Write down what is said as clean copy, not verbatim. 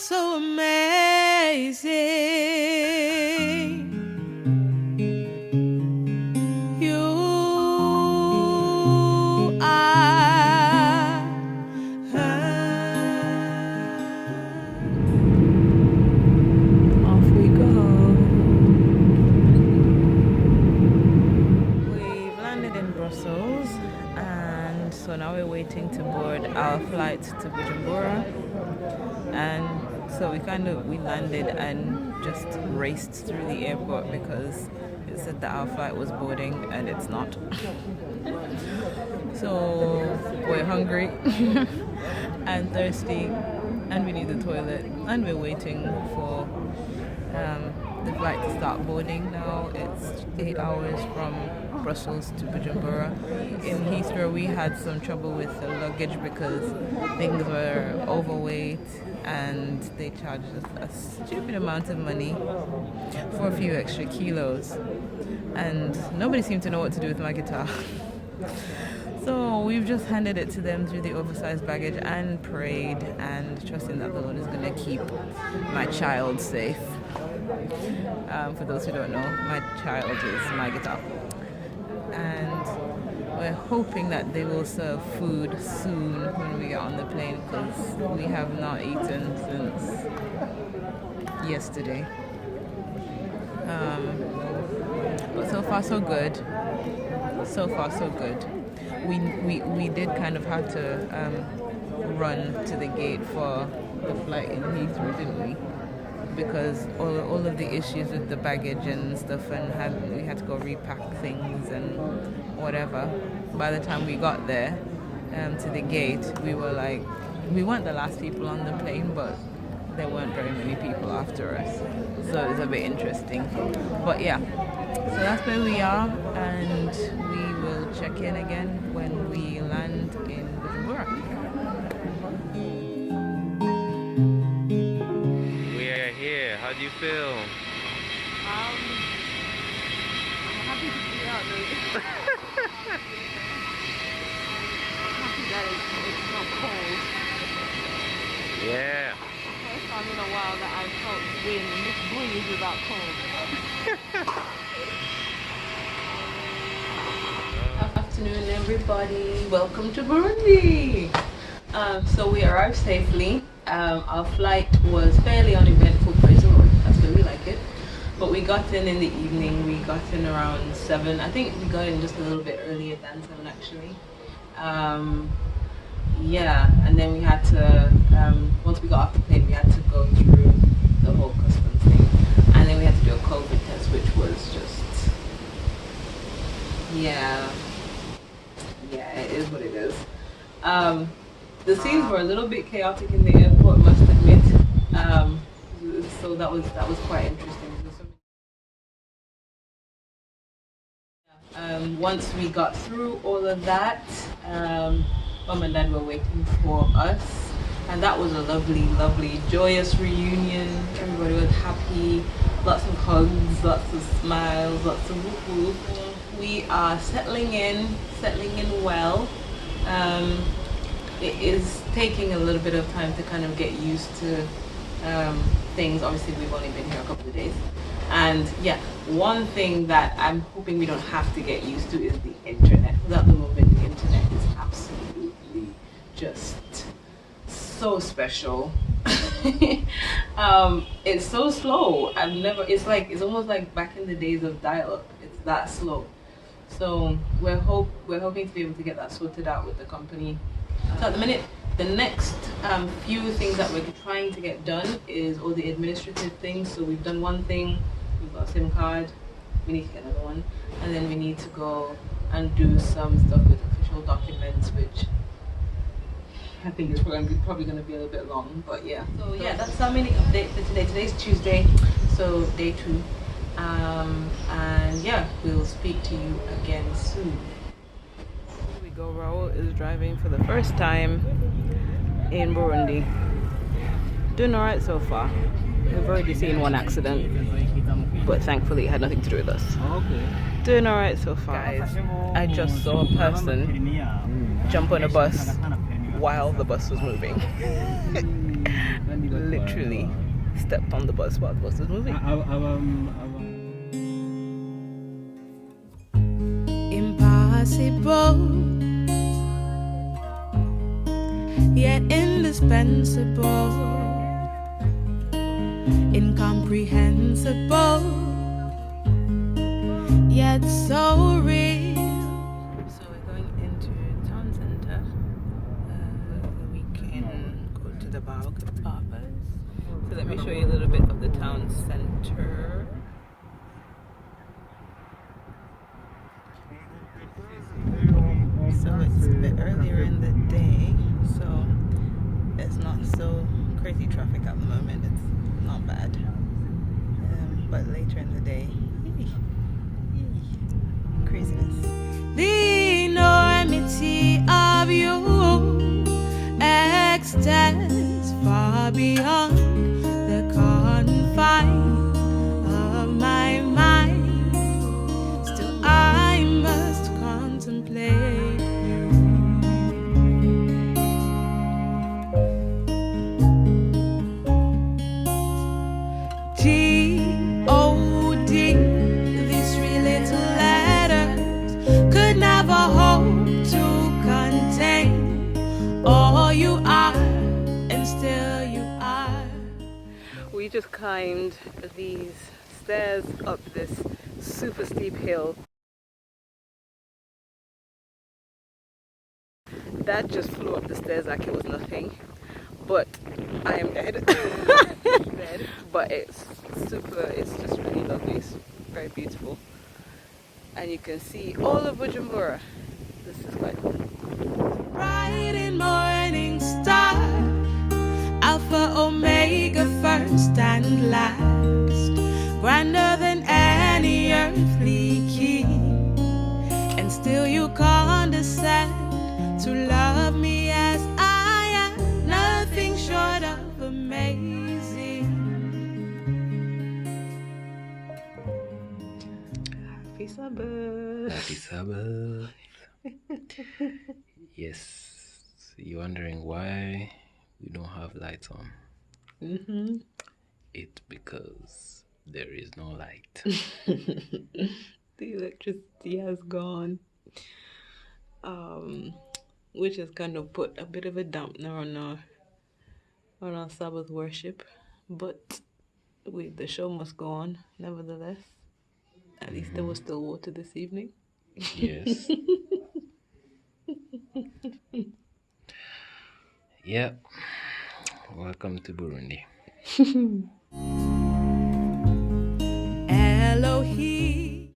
so amazing. You are. Off we go. We've landed in Brussels, and so now we're waiting to board our flight to Bujumbura. And so we landed and just raced through the airport because it said that our flight was boarding and it's not. So we're hungry and thirsty and we need the toilet and we're waiting for the flight to start boarding now. It's 8 hours from Brussels to Bujumbura. In Heathrow we had some trouble with the luggage because things were overweight and they charged us a stupid amount of money for a few extra kilos, and nobody seemed to know what to do with my guitar. So we've just handed it to them through the oversized baggage and prayed and trusting that the Lord is going to keep my child safe. For those who don't know, my child is my guitar. And we're hoping that they will serve food soon when we get on the plane because we have not eaten since yesterday. But so far so good. So far so good. We did kind of have to run to the gate for the flight in Heathrow, didn't we? Because all of the issues with the baggage and stuff, and we had to go repack things and whatever. By the time we got there to the gate, we were like, we weren't the last people on the plane, but there weren't very many people after us, so it was a bit interesting. But yeah, so that's where we are, and we will check in again when we land in Bujumbura. How do you feel? I'm happy to be out there. I'm happy that it's not cold. Yeah. First time in a while that I felt wind, breeze without cold. Afternoon, everybody. Welcome to Burundi. So we arrived safely. Our flight was fairly uneventful, praise the Lord. That's where we like it. But we got in the evening. We got in around 7. I think we got in just a little bit earlier than 7 actually. Yeah, and then we had to, once we got off the plane, we had to go through the whole customs thing. And then we had to do a COVID test, which was just, yeah, it is what it is. The scenes were a little bit chaotic in the airport, must admit. So that was quite interesting. Once we got through all of that, Mom and Dad were waiting for us, and that was a lovely, joyous reunion. Everybody was happy, lots of hugs, lots of smiles, lots of whoop. We are settling in well. It is taking a little bit of time to kind of get used to things. Obviously, we've only been here a couple of days. And yeah, one thing that I'm hoping we don't have to get used to is the internet. At the moment, the internet is absolutely just so special. It's so slow. It's almost like back in the days of dial-up. It's that slow. So we're hoping to be able to get that sorted out with the company. So at the minute, the next few things that we're trying to get done is all the administrative things. So we've done one thing, we've got a SIM card, we need to get another one, and then we need to go and do some stuff with official documents, which I think is probably going to be a little bit long, but yeah. So yeah, that's our mini update for today. Today's Tuesday, so day 2. And yeah, we'll speak to you again soon. Here we go. Raul is driving for the first time in Burundi. Doing alright so far. We've already seen one accident, but thankfully it had nothing to do with us. Doing alright so far. Guys, I just saw a person jump on a bus while the bus was moving. literally stepped on the bus while the bus was moving. Impossible, yet indispensable, incomprehensible, yet so real. So we're going into town center. We can go to the Baobab. So let me show you a little bit of the town center. So it's a bit earlier in the day, so it's not so crazy traffic at the moment. It's not bad. But later in the day, craziness. The enormity of you extends far beyond the confines of my mind. Still, I must contemplate you. G-O-D, these three little letters could never hope to contain all you are, and still you are. We just climbed these stairs up this super steep hill. That just flew up the stairs like it was nothing, but I am dead. Dead. But it's just really lovely. It's very beautiful, and you can see all of Bujumbura. This is quite cool. Bright in morning star, Alpha Omega, first and last, grander than any earthly king, and still you condescend to love me as I am, nothing short of amazing. Happy Sabbath. Happy Sabbath. Yes, you're wondering why we don't have lights on. It's because there is no light. The electricity has gone, which has kind of put a bit of a dampener on our Sabbath worship, but the show must go on nevertheless. At least there was still water this evening. Yes. Yep. Welcome to Burundi.